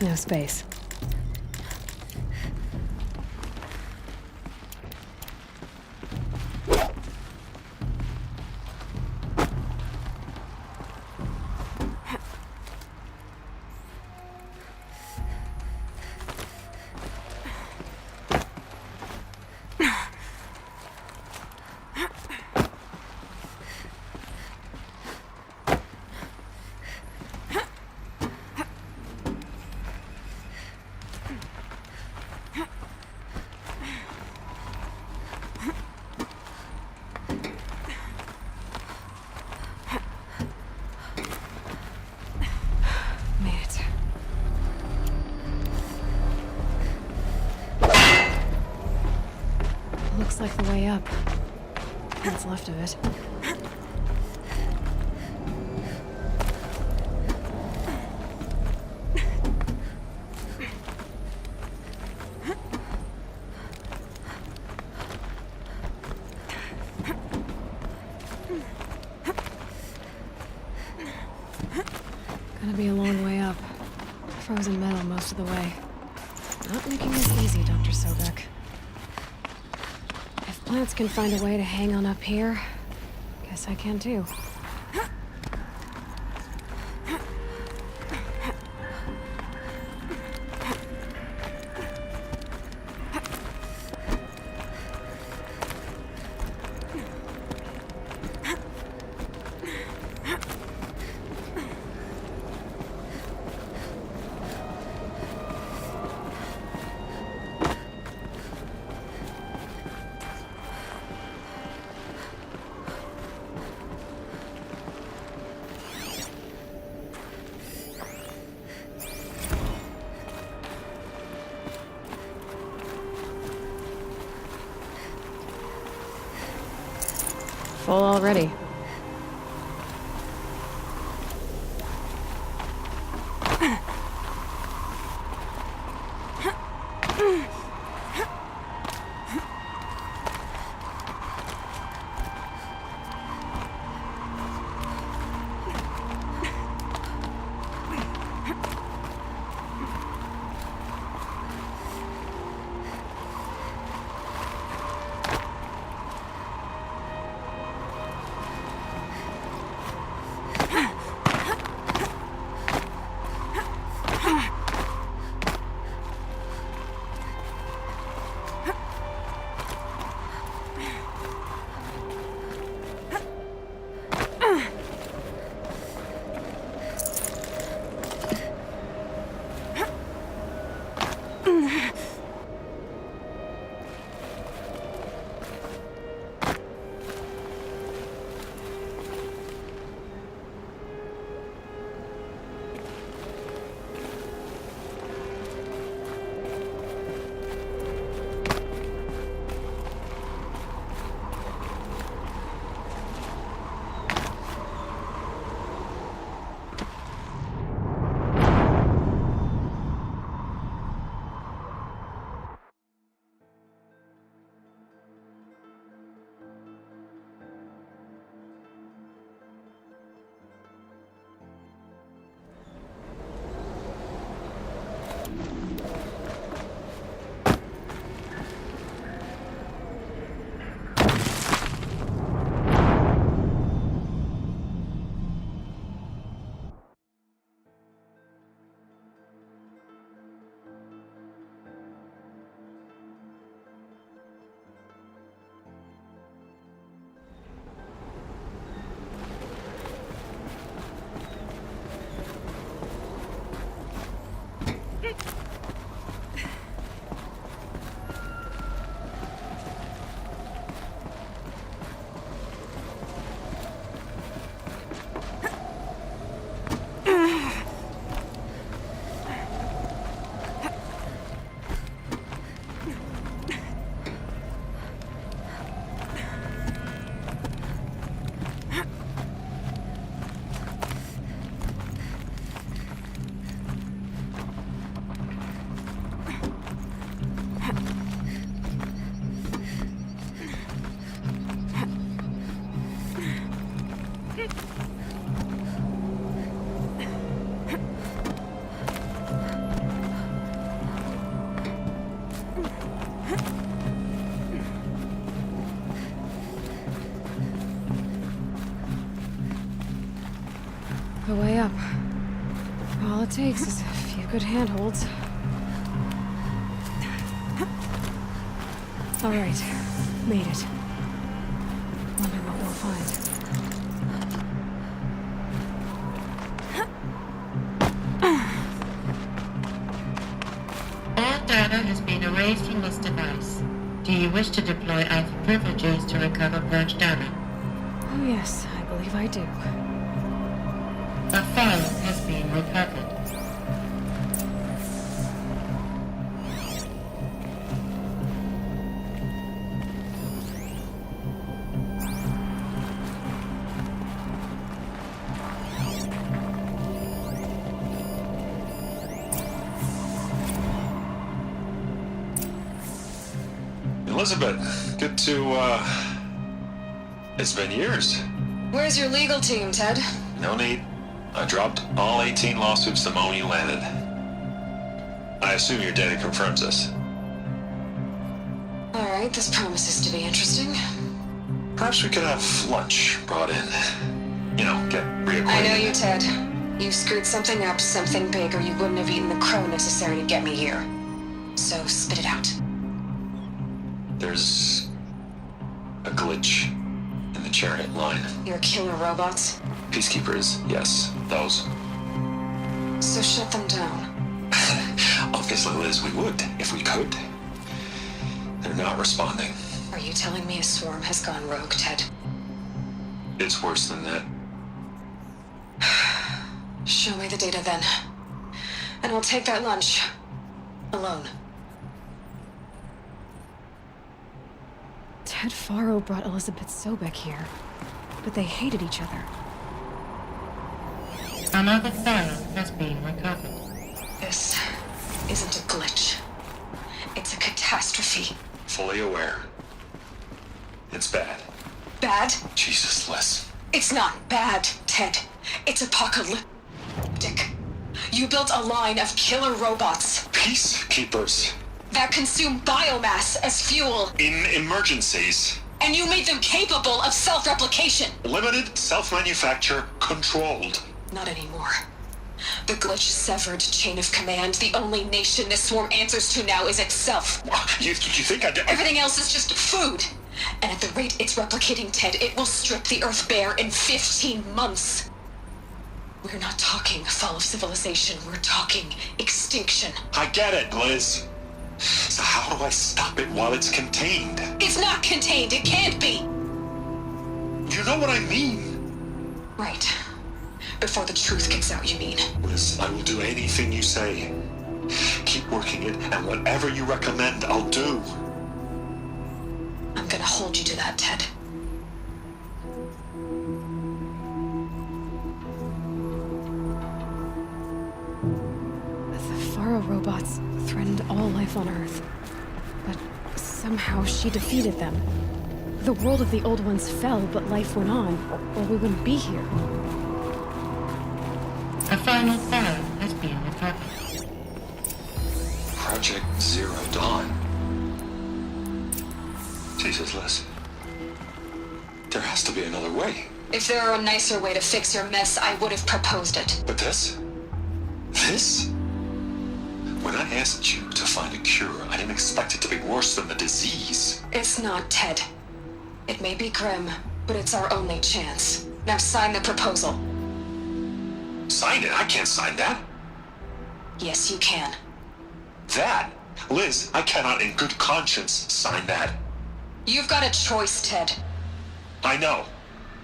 No space. Looks like the way up. What's left of it. Gonna be a long way up. Frozen metal most of the way. Not making this easy, Dr. Sobek. If plants can find a way to hang on up here, guess I can too. Full already. it takes is a few good handholds. All right, made it. Wonder what we'll find. All data has been erased from this device. Do you wish to deploy Alpha privileges to recover purged data? Oh yes, I believe I do. A file has been recovered. Elizabeth, good to, it's been years. Where's your legal team, Ted? No need. I dropped all 18 lawsuits the moment you landed. I assume your data confirms this. All right, this promises to be interesting. Perhaps we could have lunch brought in. You know, get reacquainted. I know you, Ted. You screwed something up, something big, or you wouldn't have eaten the crow necessary to get me here. So spit it out. There's a glitch in the chariot line. Your killer robots? Peacekeepers, yes, those. So shut them down. Obviously, Liz, we would, if we could. They're not responding. Are you telling me a swarm has gone rogue, Ted? It's worse than that. Show me the data then. And I'll take that lunch. Alone. Ted Faro brought Elizabeth Sobek here, but they hated each other. Another file has been recovered. This isn't a glitch. It's a catastrophe. Fully aware. It's bad. Bad? Jesus, Liz. It's not bad, Ted. It's apocalyptic. You built a line of killer robots Peacekeepers. that consume biomass as fuel, In emergencies. and you made them capable of self-replication. Limited, self-manufacture, controlled. Not anymore. The glitch severed chain of command. The only nation this swarm answers to now is itself. You think I did? Everything else is just food. And at the rate it's replicating, Ted, it will strip the Earth bare in 15 months. We're not talking fall of civilization. We're talking extinction. I get it, Liz. So how do I stop it while it's contained? It's not contained. It can't be. You know what I mean. Right. Before the truth gets out, you mean? Liz, I will do anything you say. Keep working it, and whatever you recommend, I'll do. I'm gonna hold you to that, Ted. The Faro robots threatened all life on Earth. But somehow she defeated them. The world of the old ones fell, but life went on, or we wouldn't be here. A final file has been recovered. Project Zero Dawn. Jesus, Liz. There has to be another way. If there were a nicer way to fix your mess, I would have proposed it. But this? This? When I asked you to find a cure, I didn't expect it to be worse than the disease. It's not, Ted. It may be grim, but it's our only chance. Now sign the proposal. Sign it? I can't sign that. Yes, you can. That? Liz, I cannot in good conscience sign that. You've got a choice, Ted. I know.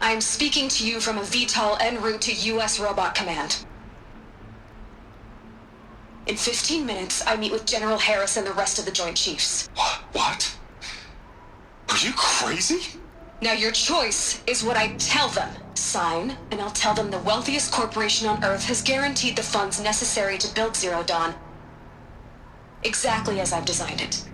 I'm speaking to you from a VTOL en route to U.S. Robot Command. In 15 minutes, I meet with General Harris and the rest of the Joint Chiefs. What? Are you crazy? Now your choice is what I tell them. Sign, and I'll tell them the wealthiest corporation on Earth has guaranteed the funds necessary to build Zero Dawn. Exactly as I've designed it.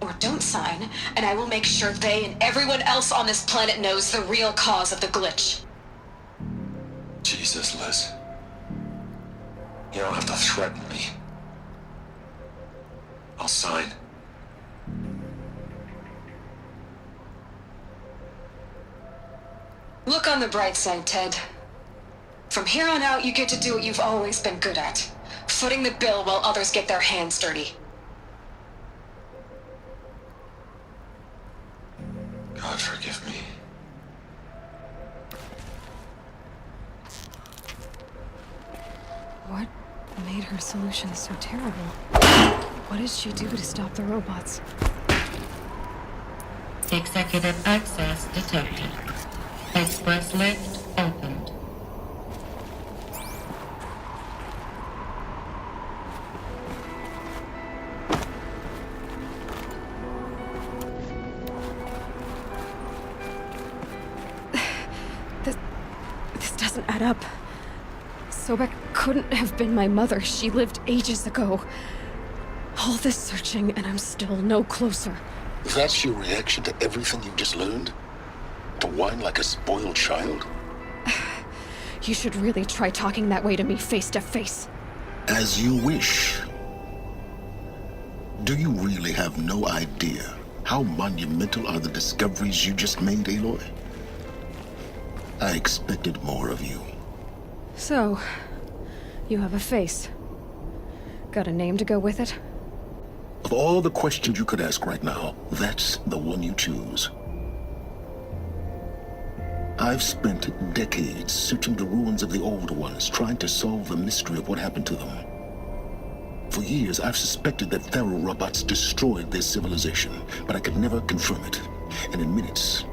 Or don't sign, and I will make sure they and everyone else on this planet knows the real cause of the glitch. Jesus, Liz. You don't have to threaten me. I'll sign. Look on the bright side, Ted. From here on out, you get to do what you've always been good at. Footing the bill while others get their hands dirty. God forgive me. What made her solution so terrible? What did she do to stop the robots? Executive access detected. Express lift opened. This doesn't add up. Sobek couldn't have been my mother. She lived ages ago. All this searching, and I'm still no closer. That's your reaction to everything you've just learned? To whine like a spoiled child? You should really try talking that way to me face to face. As you wish. Do you really have no idea how monumental are the discoveries you just made, Aloy? I expected more of you. So, you have a face. Got a name to go with it? Of all the questions you could ask right now, that's the one you choose. I've spent decades searching the ruins of the old ones, trying to solve the mystery of what happened to them. For years, I've suspected that Thero robots destroyed their civilization, but I could never confirm it. And in minutes,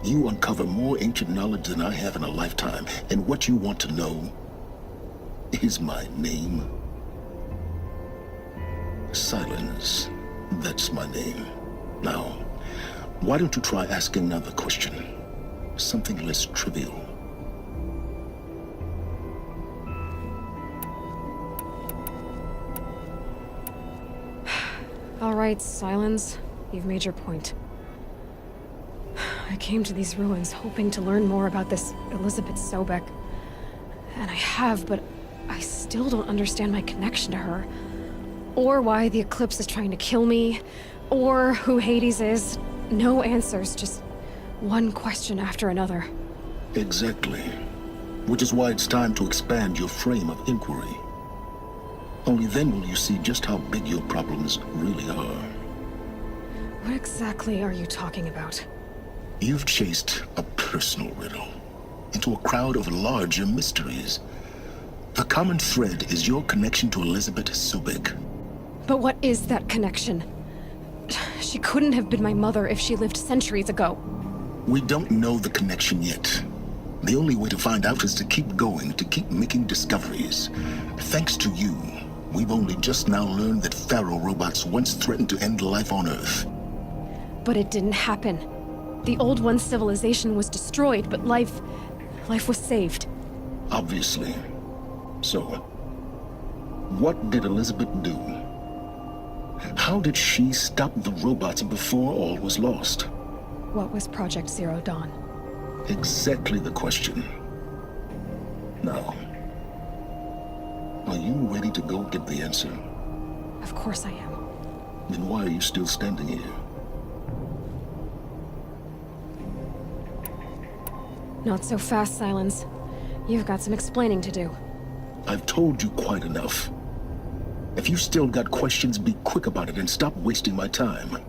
you uncover more ancient knowledge than I have in a lifetime, and what you want to know is my name. Silence. That's my name. Now, why don't you try asking another question? Something less trivial. All right, Silence. You've made your point. I came to these ruins hoping to learn more about this Elizabeth Sobek. And I have, but I still don't understand my connection to her. Or why the Eclipse is trying to kill me. Or who Hades is. No answers, just one question after another. Exactly. Which is why it's time to expand your frame of inquiry. Only then will you see just how big your problems really are. What exactly are you talking about? You've chased a personal riddle into a crowd of larger mysteries. The common thread is your connection to Elizabeth Sobek. But what is that connection? She couldn't have been my mother if she lived centuries ago. We don't know the connection yet. The only way to find out is to keep going, to keep making discoveries. Thanks to you, we've only just now learned that Thero robots once threatened to end life on Earth. But it didn't happen. The Old One's civilization was destroyed, but life was saved. Obviously. So, what did Elizabeth do? How did she stop the robots before all was lost? What was Project Zero Dawn? Exactly the question. Now, are you ready to go get the answer? Of course I am. Then why are you still standing here? Not so fast, Silence. You've got some explaining to do. I've told you quite enough. If you still got questions, be quick about it and stop wasting my time.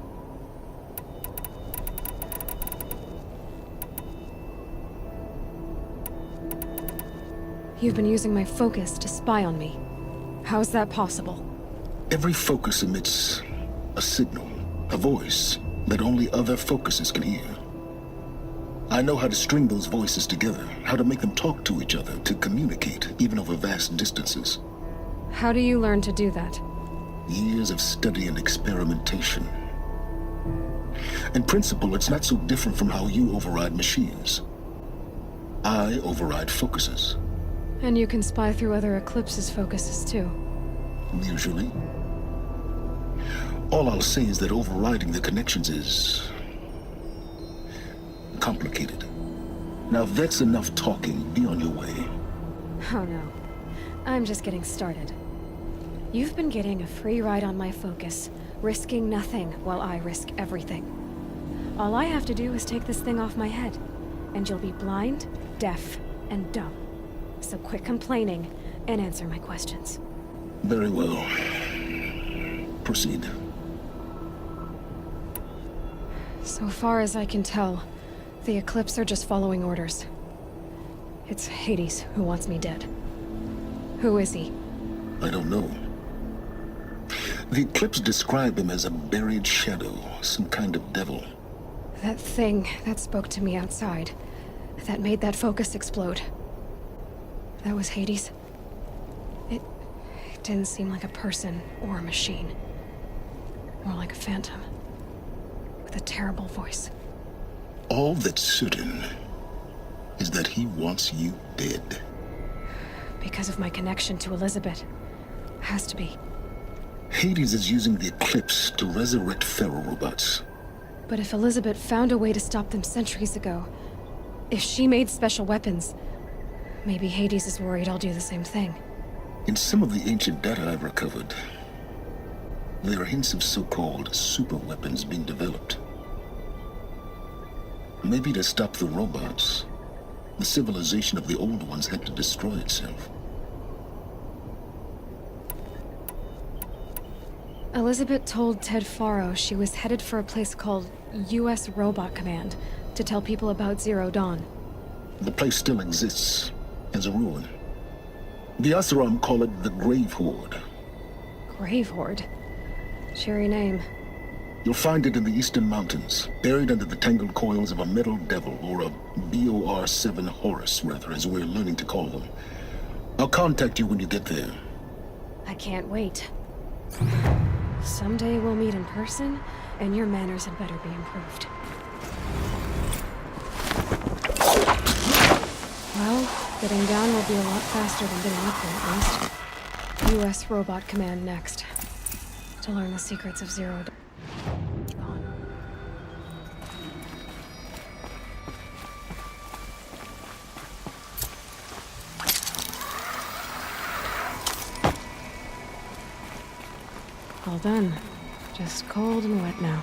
You've been using my focus to spy on me. How's that possible? Every focus emits a signal, a voice that only other focuses can hear. I know how to string those voices together, how to make them talk to each other, to communicate, even over vast distances. How do you learn to do that? Years of study and experimentation. In principle, it's not so different from how you override machines. I override focuses. And you can spy through other Eclipse's focuses too. Usually. All I'll say is that overriding the connections is complicated. Now that's enough talking. Be on your way. Oh no. I'm just getting started. You've been getting a free ride on my focus, risking nothing while I risk everything. All I have to do is take this thing off my head, and you'll be blind, deaf, and dumb. So quit complaining and answer my questions. Very well. Proceed. So far as I can tell, the Eclipse are just following orders. It's Hades who wants me dead. Who is he? I don't know. The Eclipse describe him as a buried shadow, some kind of devil. That thing that spoke to me outside, that made that focus explode. That was Hades. It didn't seem like a person or a machine. More like a phantom. With a terrible voice. All that's certain is that he wants you dead. Because of my connection to Elizabeth. Has to be. Hades is using the Eclipse to resurrect feral robots. But if Elizabeth found a way to stop them centuries ago, if she made special weapons, maybe Hades is worried I'll do the same thing. In some of the ancient data I've recovered, there are hints of so-called super weapons being developed. Maybe to stop the robots, the civilization of the old ones had to destroy itself. Elizabeth told Ted Faro she was headed for a place called U.S. Robot Command to tell people about Zero Dawn. The place still exists as a ruin. The Asaram call it the Grave Horde. Grave Horde? Cheery name. You'll find it in the eastern mountains, buried under the tangled coils of a metal devil, or a BOR-7 Horus, rather, as we're learning to call them. I'll contact you when you get there. I can't wait. Someday we'll meet in person, and your manners had better be improved. Well, getting down will be a lot faster than getting up there, at least. U.S. Robot Command next. To learn the secrets of Zero Dawn. All done. Just cold and wet now.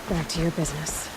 Back to your business.